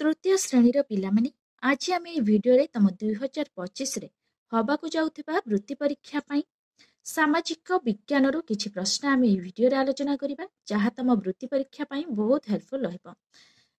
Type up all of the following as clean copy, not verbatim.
तृतीय श्रेणीर पिलामाने आज आम ए भिडियो तुम 2025 रे हवाकू जाउथिबा वृत्ति परीक्षा पाई सामाजिक विज्ञान किछि प्रश्न आम ए भिडियो रे आलोचना करिबा जहाँ तुम वृत्ति परीक्षा पाई बहुत हेल्पफुल रहइबो।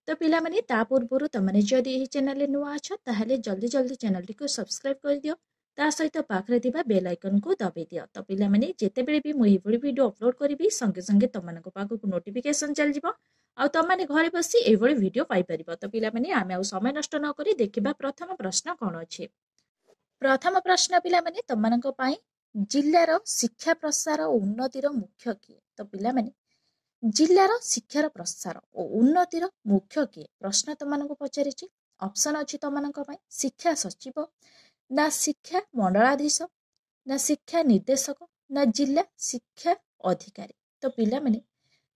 तो पिलामाने ता पूर्वरु तमने जदि एही चैनल रे नुआ अछ ताहले जल्दी जल्दी चैनल को सब्सक्राइब कर दियो। ता सहित पाखरे थिबा बेल आइकन को दबाई दियो। तो पिलामाने जेतेबेले भी मु एही वीडियो अपलोड करिबी संगे संगे तमनको पाखकु नोटिफिकेशन चल जिवो आ तमने घरे बसी एभଳି वीडियो पाई परिबो। तो पिलामाने आमे आ समय नष्ट न करी देखिबा प्रथम प्रश्न कोन अछि। प्रथम प्रश्न पिलामाने तमनको पाई जिल्लार शिक्षा प्रसार और उन्नतिर मुख्य किए। तो पिलामाने जिल्लार शिक्षार प्रसार और उन्नतिर मुख्य किए प्रश्न तमनको पचारिछि। ऑप्शन अछि तमनको पाई शिक्षा सचिव ना शिक्षा मंडलाधीश ना शिक्षा निर्देशक ना जिला शिक्षा अधिकारी। तो पिलामाने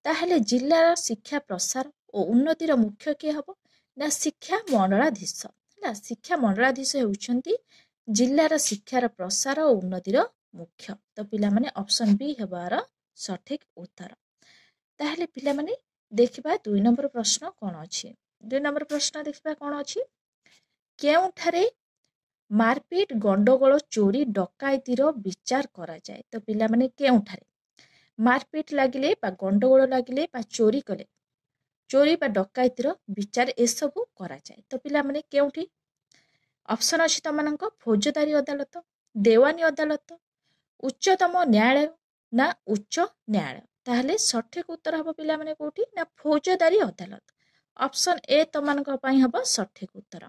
ताहले जिल्लार शिक्षा प्रसार और उन्नतिर मुख्य किए हबो ना शिक्षा मंडलाधीश। ना शिक्षा मंडलाधीश हेउछंती जिल्लार शिक्षार प्रसार और उन्नतिर मुख्य। तो पिलामाने ऑप्शन बी हेबार सठिक उत्तर। ताहले पिलामाने देखिबा 2 नंबर प्रश्न कोन अछि। 2 नंबर प्रश्न देखिबा कोन अछि। केउठारे मारपीट गंडगोल चोरी डकायतीर विचार करा जाए। तो पिलामाने केउठारे मारपीट लागिले बा गंडगोल लागिले बा चोरी कले चोरी बा डकायतीर विचार ए सबु करा जाए। तो पिलामाने केउठी ऑप्शन अछि तमनक फौजदारी अदालत देवानी अदालत उच्चतम न्यायालय ना उच्च न्यायालय। ताहले सठिक उत्तर हबो पिलामाने कोठी ना फौजदारी अदालत। ऑप्शन ए तमनक पई हबो सठिक उत्तर।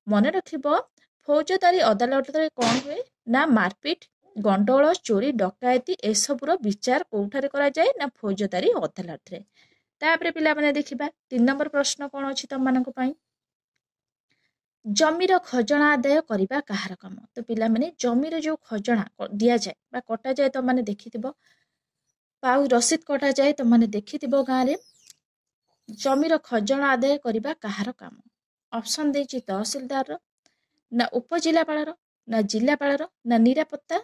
मने रखिबो फौजदारी अदालत रे कोन हुए ना मारपीट गंडगोल चोरी डकायती ए सबुर विचार कोठारे करा जाए ना फौजदारी अदालत रे। तापरे पिलामाने देखिबा 3 नंबर प्रश्न कोन अछि तमनक पई जमीर खजना आदाय करिबा काहार काम। तो पिलामाने जमीर जो खजना दिया जाए बा कटा जाए तो माने देखिथिबो पाउ रसीद कटा जाए तो माने देखिथिबो गां रे जमीर खजना आदाय करिबा काहार काम। ऑप्शन देछि तहसीलदार ना उपजिलापाल ना जिलापाल ना निरापत्ता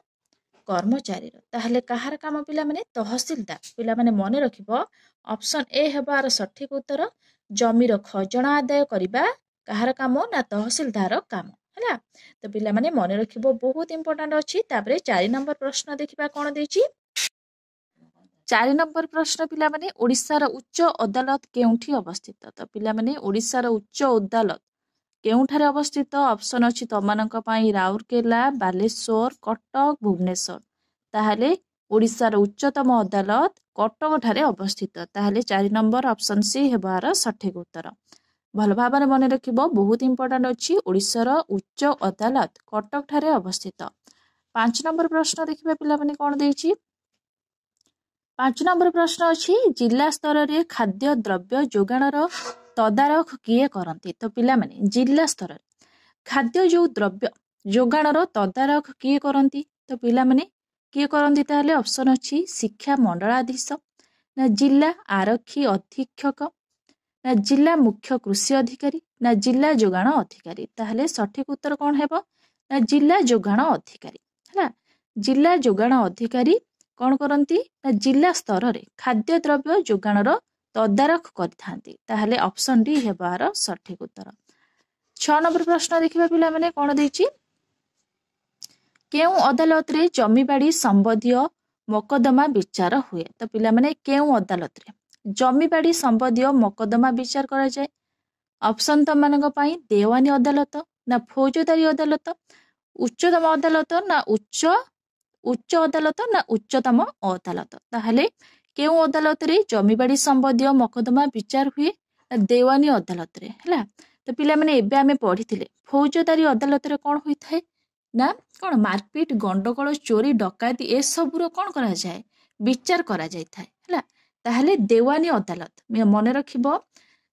कर्मचारी। ताहले काहार काम पिलामाने तहसीलदार। पिलामाने मने रखिबो ऑप्शन ए हेबार सठिक उत्तर जमीर खजना आदाय करिबा काहार काम ना तहसीलदार काम हैला। तो पिलामाने मने रखिबो बहुत इंपोर्टेंट अछि। तापरे 4 नंबर प्रश्न देखिबा कोन देछि। 4 नंबर प्रश्न पिलामाने ओडिशार उच्च अदालत केउठी अवस्थित। तो पिलामाने ओडिशार उच्च अदालत केउठारे अवस्थित ऑप्शन अछि तमनक पई राउरकेला बालेश्वर कटक भुवनेश्वर। ताहले ओडिशार उच्चतम अदालत कटक ठारे अवस्थित। ताहले 4 नंबर ऑप्शन सी हेबार सठिक उत्तर। भल भाबरे मने रखिबो बहुत इंपोर्टेंट अछि ओडिशार उच्च अदालत कटक ठारे अवस्थित। 5 नंबर प्रश्न देखिबा पिलामाने कोन देछि। 5 नंबर प्रश्न अछि जिला स्तर रे खाद्य द्रव्य जोगाणर तदारख किए करंती। तो पिलामाने जिला स्तर खाद्य जो द्रव्य जोगाणर तदारख किए करंती। तो पिलामाने किए करंती ताहले ऑप्शन अछि शिक्षा मंडलाधीश ना जिला आरक्षी अधीक्षक ना जिला मुख्य कृषि अधिकारी ना जिला जोगाण अधिकारी। ताहले सठिक उत्तर कोन हेबो ना जिला जोगाण अधिकारी हैला। जिला जोगाण अधिकारी कोन करंती ना जिला स्तर रे खाद्य द्रव्य जोगाणर तदारख करथांती। ताहले ऑप्शन डी हेबार सठिक उत्तर। 6 नंबर प्रश्न देखिबा पिला माने कोन देछि। केउ अदालत रे जमीबाड़ी संबंधिय मोकदमा विचार हुए। तो पिला माने केउ अदालत रे जमीबाड़ी संबंधिय मोकदमा विचार करा जाए। ऑप्शन तमनक पई देवानी अदालत ना फौजदारी अदालत उच्चतम अदालत ना उच्च अदालत ना उच्चतम अदालत। ताहले केउ अदालत रे जमीबाड़ी संबंधिय मोकदमा विचार हुए देवानी अदालत रे हैला। तो पिला माने एबे आमे पढ़िथिले फौजदारी अदालत रे कोन होई थाए ना कोन मारपीट गंडगोल चोरी डकायती ए सबुरो कोन करा जाए विचार करा जाय थाए हैला। ताहले देवानी अदालत मने रखिबो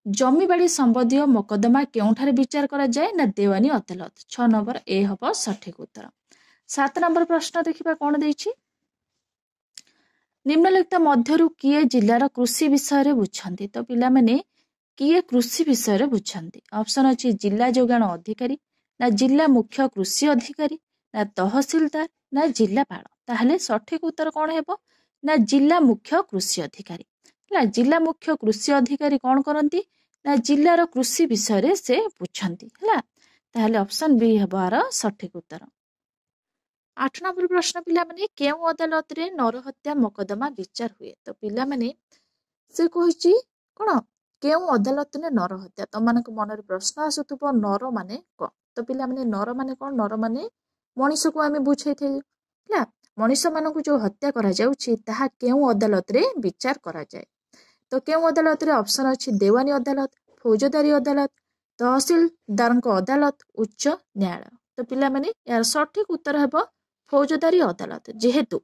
जमीबाड़ी संबंधिय मोकदमा केउठारे विचार करा जाए ना देवानी अदालत। 6 नंबर ए हबो सठिक उत्तर। 7 नंबर प्रश्न देखिबा कोन देछि। निम्नलिखित मध्यरु किए जिल्लार कृषि विषय रे बुझंती। तो पिला माने किए कृषि विषय रे बुझंती। ऑप्शन अछि जिला जोगाण अधिकारी ना जिला मुख्य कृषि अधिकारी ना तहसीलदार ना जिलापाल। ताहले सठिक उत्तर कोन हेबो ना जिला मुख्य कृषि अधिकारी। जिला मुख्य कृषि अधिकारी कोन करंती ना जिल्लार कृषि विषय से बुझंती है ताहले ऑप्शन बी हेबार सठिक उत्तर। 8 नंबर प्रश्न पिला माने केउ अदालत रे नरहत्या मकदमा विचार हुए तो पिला माने से कहिची कोन केउ अदालत रे नरहत्या तो मानक मन रे प्रश्न आसुथबो नर माने कोन तो पिला माने नर माने कोन नर माने मनुष्य को आमे बुझाई थे ହେଲା मनुष्य मानक जो हत्या करा जाउची ताहा केउ अदालत रे विचार करा जाय तो केउ अदालत रे ऑप्शन अछि देवानी अदालत फौजदारी अदालत तहसीलदारଙ୍କ अदालत उच्च न्यायालय तो पिला माने यार सठिक उत्तर हेबो फौजदारी अदालत जेहेतु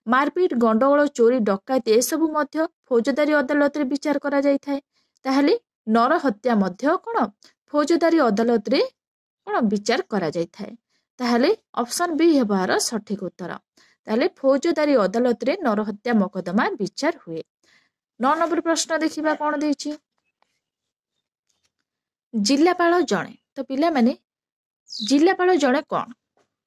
मारपीट गंडगोल चोरी डकायती ए सब मध्य फौजदारी अदालत रे विचार करा जाय थाए ताहले नर हत्या मध्य कोन फौजदारी अदालत रे कोन विचार करा जाय थाए ताहले ऑप्शन बी हेबार सठिक उत्तर ताहले फौजदारी अदालत रे नर हत्या मकदमा विचार हुए। 9 नंबर प्रश्न देखिबा कोन देछि जिल्लापाल जणे तो पिला माने जिल्लापाल जणे कोन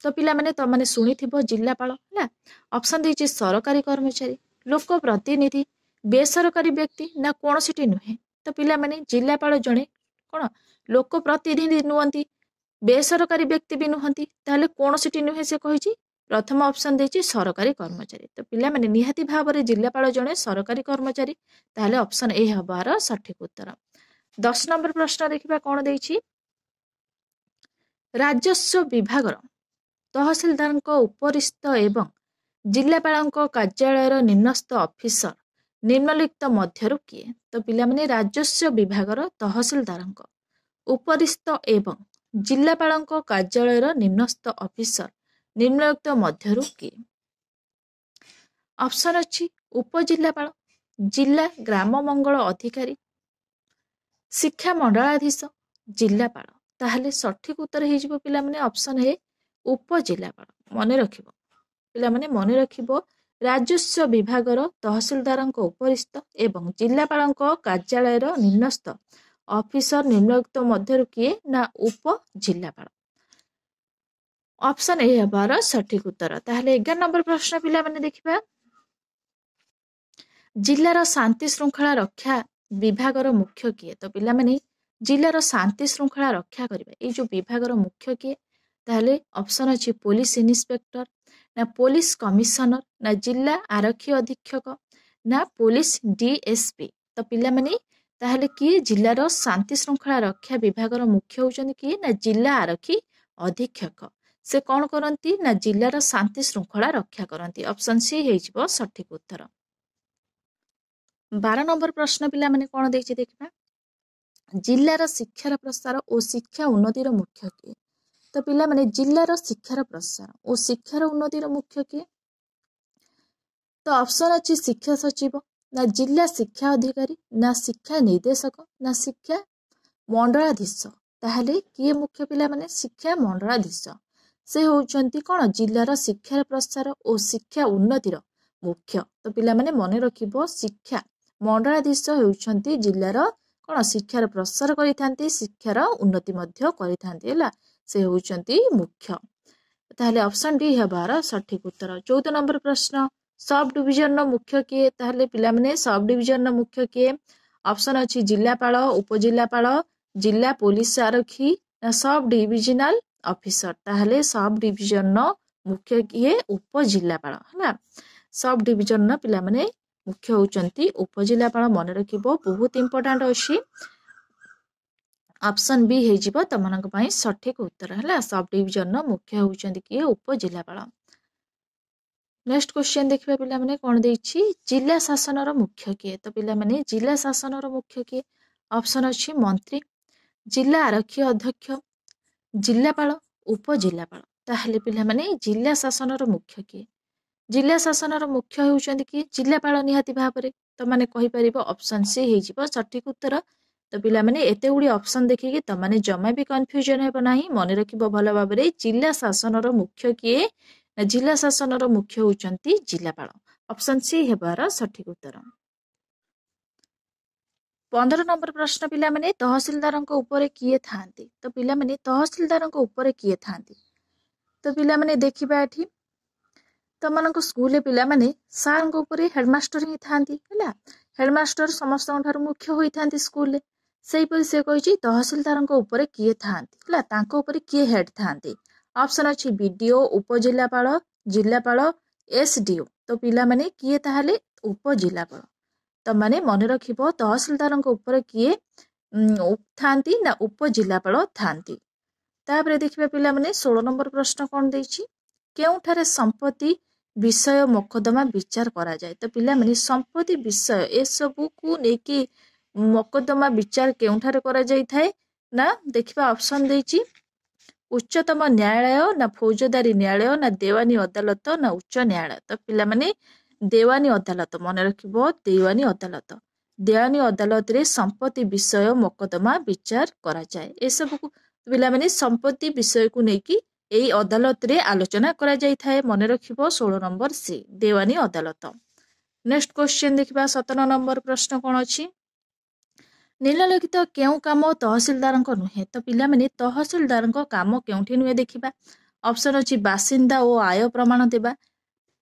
तो पिला माने तो माने सुनिथिबो जिल्लापाल हैला ऑप्शन देछि सरकारी कर्मचारी लोक प्रतिनिधि बेसरकारी व्यक्ति ना कोनोसिटी नुहे तो पिला माने जिल्लापाल जणे कोन लोक प्रतिनिधि नुहंती बेसरकारी व्यक्ति भी नुहंती ताहले कोनोसिटी नुहे से कहिछि प्रथम ऑप्शन देछि सरकारी कर्मचारी तो पिला माने निहाती भाबरे जिल्लापाल जणे सरकारी कर्मचारी ताहले ऑप्शन ए हबार सठिक उत्तर। 10 नंबर प्रश्न देखिबा कोन देछि राजस्व विभागर तहसीलदार उपरिस्थ एवं जिल्लापाल कार्यालय निम्नस्थ ऑफिसर निम्नलिखित मध्यरु किए तो पिला माने राजस्व विभागर तहसीलदार उपरिस्थ एवं जिल्लापाल कार्यालय निम्नस्थ ऑफिसर निम्नलिखित मध्यरु किए ऑप्शन अछि उपजिल्लापाल जिला ग्राम मंगल अधिकारी शिक्षा मंडलाधीश जिल्लापाल ताहले सठिक उत्तर हे जिवो पिला माने ऑप्शन ए उपजिल्लापाल मने रखिबो पिला माने मने रखिबो राजस्व विभागर तहसीलदार उपरिस्थ एवं जिल्लापाल कार्यालय निम्नस्थ ऑफिसर निम्नलिखित मध्यरु किए ना उपजिल्लापाल ऑप्शन ए हेबार सठिक उत्तर। ताहले 11 नंबर प्रश्न पिला माने देखिबा जिल्लार शांति श्रृंखला रक्षा विभागर मुख्य किए तो पिला माने जिल्लार शांति श्रृंखला रक्षा करिबा ए जो विभागर मुख्य किए ताहले ऑप्शन अछि पुलिस इन्स्पेक्टर ना पुलिस कमिशनर ना जिल्ला आरक्षी अधीक्षक ना पुलिस डीएसपी तो पिला माने ताहले किए जिल्लार शांति श्रृंखला रक्षा विभागर मुख्य होचंदी किए ना जिल्ला आरक्षी अधीक्षक से कौन करती ना जिल्लार शांति श्रृंखला रक्षा करती ऑप्शन सी हेजिबो सठिक उत्तर। 12 नंबर प्रश्न पिला माने कोन देछि देखिबा जिल्लार शिक्षार प्रसार और शिक्षा उन्नतिर मुख्य किए तो पिला माने जिल्लार शिक्षार प्रसार और शिक्षार उन्नतिर मुख्य किए तो ऑप्शन अछि शिक्षा सचिव ना जिल्ला शिक्षा अधिकारी ना शिक्षा निर्देशक ना शिक्षा मंडलाधीश ताहले किए मुख्य पिला माने शिक्षा मंडलाधीश से होउचंती कोन जिल्लार शिक्षार प्रसार और शिक्षा उन्नतिर मुख्य तो पिला माने मने रखिबो शिक्षा मंडलाधीश होउचंती जिल्लार कोन शिक्षार प्रसार करिथांती शिक्षार उन्नति मध्य करिथांती हैला से होउचंती मुख्य ताहले ऑप्शन डी हेबार सठिक उत्तर। 14 नंबर प्रश्न सब डिविजन मुख्य किए ताहले पिला माने सब डिविजन मुख्य किए ऑप्शन अछि जिल्लापाल उपजिल्लापाल जिल्ला पुलिस आरक्षी सब डिविजनल ऑफिसर ताहले सब डिविजन मुख्य किए उपजिल्लापाल हैला सब डिविजन पिला माने मुख्य होचंती उपजिल्लापाल मन रखिबो बहुत इंपोर्टेंट अछि ऑप्शन बी हे जिवो तमनक पई सठिक उत्तर हैला सब डिविजन मुख्य होचंती किए उपजिल्लापाल। नेक्स्ट क्वेश्चन देखिबा पिला माने कोन देछि जिल्ला शासनर मुख्य किए तो पिला माने जिल्ला शासनर मुख्य किए ऑप्शन अछि मंत्री जिल्ला आरक्षी अध्यक्ष जिल्लापाल उपजिल्लापाल ताहले पिला माने जिल्ला शासनर मुख्य किए जिल्ला शासनर मुख्य होउचंती कि जिल्लापाल निहाती भाबरे तो माने कहि परिबो ऑप्शन सी हे जिवो सठिक उत्तर तो पिला माने एते गुडी ऑप्शन देखि तो माने जमा भी कंफ्यूजन हेबो नाही मने रखिबो भलो भाबरे जिल्ला शासनर मुख्य किए ना जिल्ला शासनर मुख्य होउचंती जिल्लापाल ऑप्शन सी हेबार सठिक उत्तर। 15 नंबर प्रश्न पिला माने तहसीलदार ऊपर किए थांती तो पिला माने तहसीलदार ऊपर किए थांती तो पिला माने देखिबा एठी तो मानको स्कूल पिला माने सार ऊपर हेडमास्टर ही थांती हैला हेडमास्टर समस्त मुख्य होई थांती स्कूल सेहीपरि से कही तहसिलदार ऊपर किए था किए हेड था ऑप्शन अच्छी बीडीओ उपजिलापाल जिलापाल एसडीओ तो पिला माने किए ताहले उपजिलापाल तो माने मन रखिबो तहसिलदार ऊपर किए थांती ना उपजिलापाल थांती। तापरे देखिबा पिला माने 16 नंबर प्रश्न कोन देछि केउठारे संपत्ति विषय मोकदमा विचार करा जाए तो पिला माने संपत्ति विषय ए सब को नेकी मोकदमा विचार केउठारे करा जाई थाए ना देखिबा ऑप्शन देछि उच्चतम न्यायालय ना फौजदारी न्यायालय ना देवानी अदालत ना उच्च न्यायालय तो पिला माने देवानी अदालत मन रखिबो देवानी अदालत रे संपत्ति विषय मोकदमा विचार करा जाए ए सब को पिला माने संपत्ति विषय को नेकी एई अदालत रे आलोचना करा जाई थाए मन रखिबो 16 नंबर सी देवानी अदालत। नेक्स्ट क्वेश्चन देखिबा 17 नंबर प्रश्न कोन अछि निम्नलिखित केउ काम तहसिलदार नुहे तो पिला माने तहसिलदार काम केउठी नुहे देखिबा ऑप्शन अछि बासिंदा ओ आय प्रमाण देबा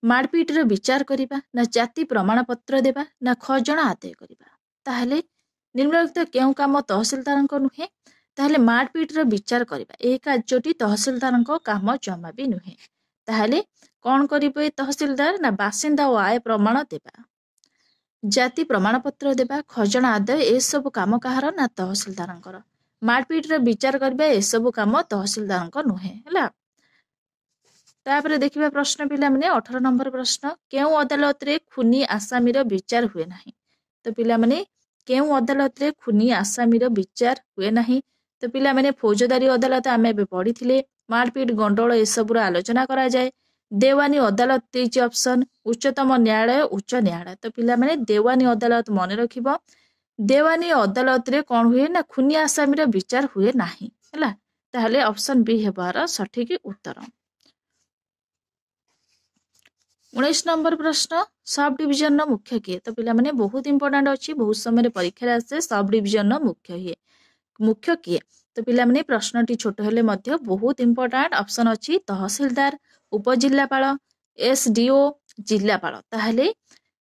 मारपीट रे विचार करिबा ना जाति प्रमाण पत्र देबा ना खजना आदाय करिबा ताहले निम्नलिखित केउ काम तहसिलदार नुहे ताहले मारपीट रे विचार करिबा ए कार्यटी तहसिलदार काम जमा भी नुहे ताहले कोन करिबे तहसिलदार ना बासिंदा ओ आय प्रमाण देबा जाति प्रमाण पत्र देबा खजना आदाय ए सब काम कहार ना तहसिलदार मारपीट रे विचार करबा ए सब काम तहसिलदार नुहे हला। तापरे देखिबा प्रश्न पिला माने 18 नंबर प्रश्न केउ अदालत रे खुनी आसामी रो विचार हुए नाही तो पिला माने केउ अदालत रे खुनी आसामी रो विचार हुए नाही तो पिला माने फौजदारी अदालत आमे बे पढिथिले मारपीट गंडोळ ए सब रो आलोचना करा जाए देवानी अदालत देछि ऑप्शन उच्चतम न्यायालय उच्च न्यायालय तो पिला माने देवानी अदालत मन रखिबो देवानी अदालत रे कोन हुए ना खुनी आसामी रो विचार हुए नाही हला ताहले ऑप्शन बी हेबार सठिक उत्तर। 19 नंबर प्रश्न सब डिवीजन नो मुख्य किए तो पिला माने बहुत इंपोर्टेंट अछि बहुत समय परीक्षा आसे सब डिवीजन नो मुख्य किए तो पिला माने प्रश्नटी छोट हेले मध्य बहुत इंपोर्टेंट ऑप्शन अछि तहसीलदार उपजिल्लापाल एसडीओ जिल्लापाल ताहले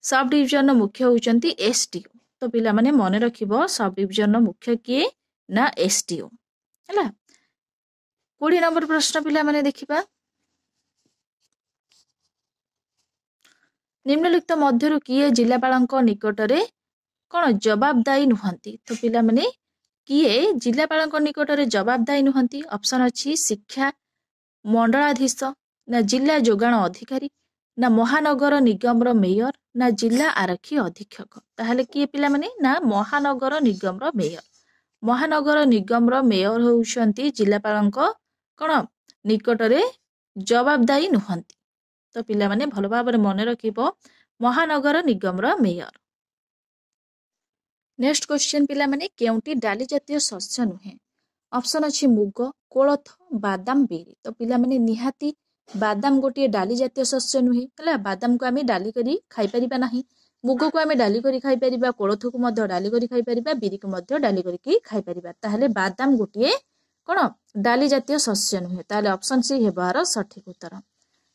सब डिवीजन नो मुख्य होचंती एसडीओ तो पिला माने मन रखिबो सब डिवीजन नो मुख्य किए ना एसडीओ हला। 20 नंबर प्रश्न पिला माने देखिबा निम्नलिखित मध्यरु किए जिल्लापालଙ୍କ निकटरे कोन जवाबदायी नुहंती तो पिला माने किए जिल्लापालଙ୍କ निकटरे जवाबदायी नुहंती ऑप्शन अछि शिक्षा मंडलाधीश ना जिला जोगाण अधिकारी ना महानगर निगम रो मेयर ना जिला आरक्षी अधीक्षक ताहले किए पिला माने ना महानगर निगम रो मेयर होउछंती जिल्लापालଙ୍କ कोन निकटरे जवाबदायी नुहंती तो पिला माने भलो भाबरे मने रखिबो महानगर निगम रो मेयर। नेक्स्ट क्वेश्चन पिला माने केउंटी डाली जातीय शस्य नुहे ऑप्शन अछि मुग कोलथ बादाम बेरी तो पिला माने निहाती बादाम गोटे डाली जातीय शस्य नुहे हला बादाम को आमे डाली करी खाई परिबा नाही मुग को आमे डाली करी खाई परिबा कोलथ को मध्य डाली करी खाई परिबा बेरी को मध्य डाली करी खाई परिबा ताहले बादाम गोटे कोन डाली जातीय शस्य नुहे ताहले ऑप्शन सी हेबार सठिक उत्तर।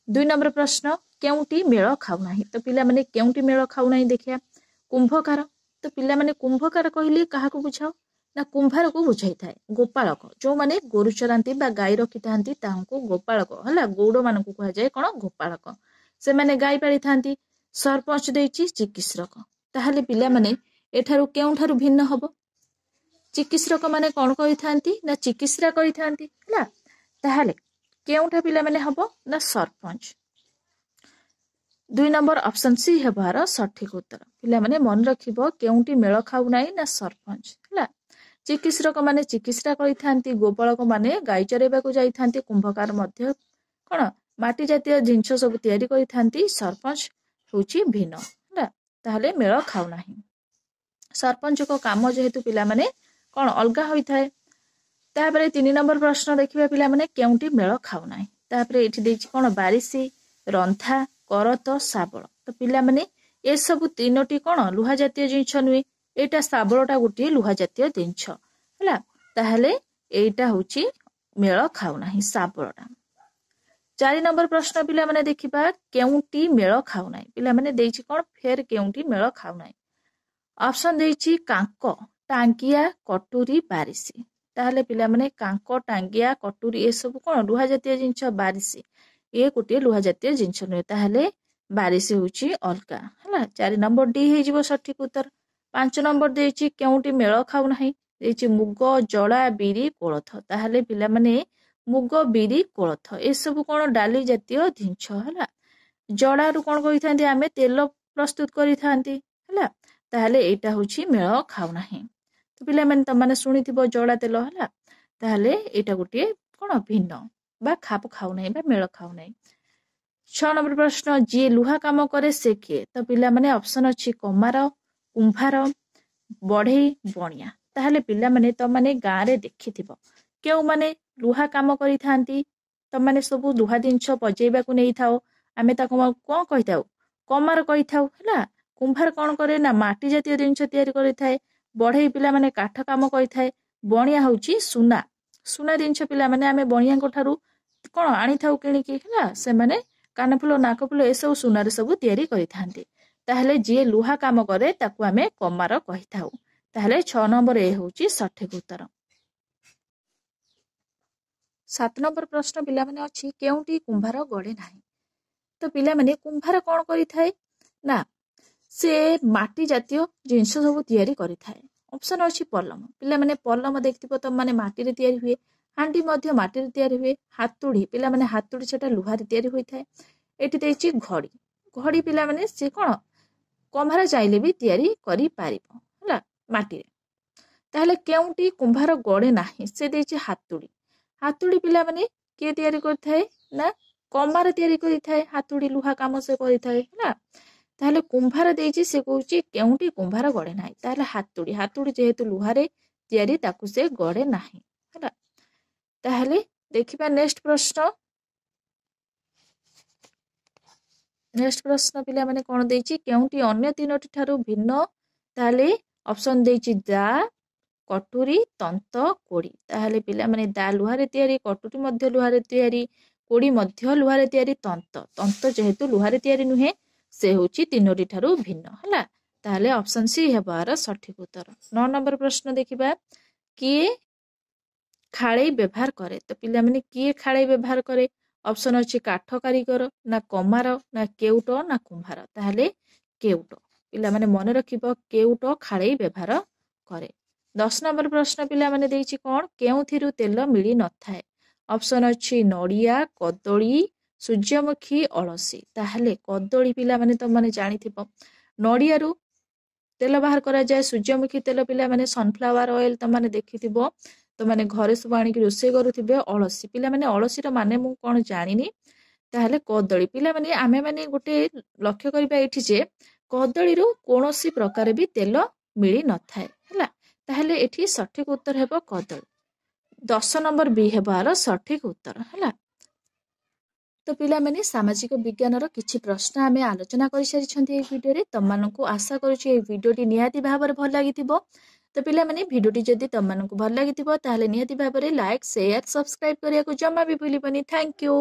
2 नंबर प्रश्न केउंटी मेळ खाउ नाही तो पिला माने केउंटी मेळ खाउ नाही देखिया कुंभकार तो पिला माने कुंभकार कहिले काहा को बुझाओ ना कुंभार को बुझाई थाए गोपालक जो माने गोरु चरांती बा गाय रखि थांती तांको गोपालक हला गौड़ मान को कहा जाए कोन गोपालक से माने गाय पाली थांती सरपंच देछि चिकित्सक ताहले पिला माने एठारु केउठारु भिन्न हबो चिकित्सक माने कोन कहि थांती ना चिकित्सा कहि थांती हला ताहले केउठा पिला माने हबो ना सरपंच। 2 नंबर ऑप्शन सी हेबार सठिक उत्तर पिला माने मन रखिबो केउंटी मेळ खाउ नाही ना सरपंच हला चिकित्सक माने चिकित्सा करि थांती गोपालक माने गाय चरेबा को जाई थांती कुंभकार मध्य कोन माटी जातीय जिंस सब तयारी करि थांती सरपंच होची भिन्न हला ताहले मेळ खाउ नाही सरपंच को काम जेहेतु पिला माने कोन अलगा होई थाए। तापरे 3 नंबर प्रश्न देखिबा पिला माने केउंटी मेळ खाउ नाही तापरे एठी देछि कोन बारिसी रंथा करत साबळ तो पिला माने ए सब तीनोटी कोन लुहा जातीय जिंस नुए एटा साबळटा गोटी लुहा जातीय जिंस हला ताहले एटा होची मेळ खाउ नाही साबळटा। 4 नंबर प्रश्न पिला माने देखिबा केउंटी मेळ खाउ नाही पिला माने देछि कोन फेर केउंटी मेळ खाउ नाही ऑप्शन देछि कांको टांगिया कटुरी बारिशी ताहले पिला माने कांक टांगिया कटुरी ए सब कोन लुहा जातीय जिंस बारिशी ए गोटे लुहा जातीय जिंस नुहे ताहले बारिशी होची अलगा हला 4 नंबर डी हे जिवो सठिक उत्तर 5 नंबर देछि केउटी मेळ खाउ नाही देछि मुग जड़ा बिरी कोलथ ताहले पिला माने मुग बिरी कोलथ ए सब कोन डाली जातीय जिंस हला जड़ा रु कोन कहिथांती आमे तेल प्रस्तुत करिथांती हला ताहले एटा होची मेळ खाउ नाही तो पिला माने त माने सुनिथिबो जड़ा तेल हला ताहले एटा गोटे कोन भिन्न बा खाप खाउ नाही बा मेळ खाउ नाही 6 नंबर प्रश्न जी लुहा काम करे से किए तो पिला माने ऑप्शन अछि कमार कुंभार बढ़ई बणिया ताहले पिला माने त माने गां रे देखिथिबो केउ माने लुहा काम करि थांती त माने सब लुहा जिंस पजेबा को नै थाओ आमे ताको कोन कहिथाउ कमार कहिथाउ हला कुंभार कोन करे ना माटी जातीय जिंस तयारी करि थाए बढ़ई पिला माने काठ काम करि थाए बणिया होची सुना सुना जिंस पिला माने आमे बणिया को ठारू कोन आनी थाउ किनि कि हला से माने कानफुल नाकफुल ए सब सुनार सब तयारी करि थांती ताहले जे लुहा काम करे ताकू आमे कमार कहिथाउ ताहले 6 नंबर ए होची सठिक उत्तर 7 नंबर प्रश्न पिला माने अछि केउटी कुंभार गड़े नाही तो पिला माने कुंभार कोन करि थाए ना से माटी जातीय जिंस सब तयारी करि थाए ऑप्शन अछि पलम पिला माने पलम देखथिबो त माने माटी रे तयारी हुए हांडी मध्य माटी रे तयारी हुए हातुड़ी पिला माने हातुड़ी सेटा लुहा रे तयारी होई थाए एठी देछि घड़ी घड़ी पिला माने से कोन कम्भार चाइले भी तयारी करि पारिबो हला माटी रे ताहले केउटी कुंभार गड़े नाही से देछि हातुड़ी हातुड़ी पिला माने के तयारी करि थाए ना कमार तयारी करि थाए हातुड़ी लुहा काम से करि थाए हला ताहले कुंभार देछि से कहउछि केउटी कुंभार गड़े नाही ताहले हातुड़ी हातुड़ी जेहेतु लुहा रे तयारी ताकू से गड़े नाही हला ताहले देखिबा नेक्स्ट प्रश्न पिला माने कोन देछि केउटी अन्य तीनोटी ठारू भिन्न ताहले ऑप्शन देछि दा कटुरी तंत कोड़ी ताहले पिला माने दा लुहा रे तयारी कटुरी मध्य लुहा रे तयारी कोड़ी मध्य लुहा रे तयारी तंत तंत जेहेतु लुहा रे तयारी नुहे से होची तीनोटी ठारू भिन्न हला ताहले ऑप्शन सी हेबार सठिक उत्तर 9 नंबर प्रश्न देखिबा किए खाळई व्यवहार करे तो पिला माने किए खाळई व्यवहार करे ऑप्शन अछि काठ कारीगर ना कमार ना केउट ना कुंभार ताहले केउट पिला माने मन रखिबो केउट खाळई व्यवहार करे 10 नंबर प्रश्न पिला माने देछि कोन केउथिरु तेल मिली न थाए ऑप्शन अछि नडिया कदली सूर्यमुखी अलसी ताहले कदली पिला माने त माने जानिथिबो नडिया रु तेल बाहर करा जाए सूर्यमुखी तेल पिला माने सनफ्लावर ऑयल त माने देखिथिबो तो माने घरे सब आनी कि रोसे करूथिबे अलसी पिला माने अलसी रो माने मु कोन जानिनी ताहले कदली पिला माने आमे माने गोटे लक्ष्य करबा एठी जे कदली रो कोनोसी प्रकार भी तेल मिली न थाए हला ताहले एठी सठिक उत्तर हेबो कदली 10 नंबर बी हेबार सठिक उत्तर हला तो पिला माने सामाजिक विज्ञान रो किछि प्रश्न आमे आलोचना करि सारिछन्ती ए वीडियो रे तमानकु आशा करूछि ए वीडियोटी निहाती भाबर भल लागिथिबो तो पिला माने वीडियोटी जदि तमानकु भल लागिथिबो ताहले निहाती भाबरे लाइक शेयर सब्सक्राइब करिया को जम्मा भी भूलिबनी थैंक यू।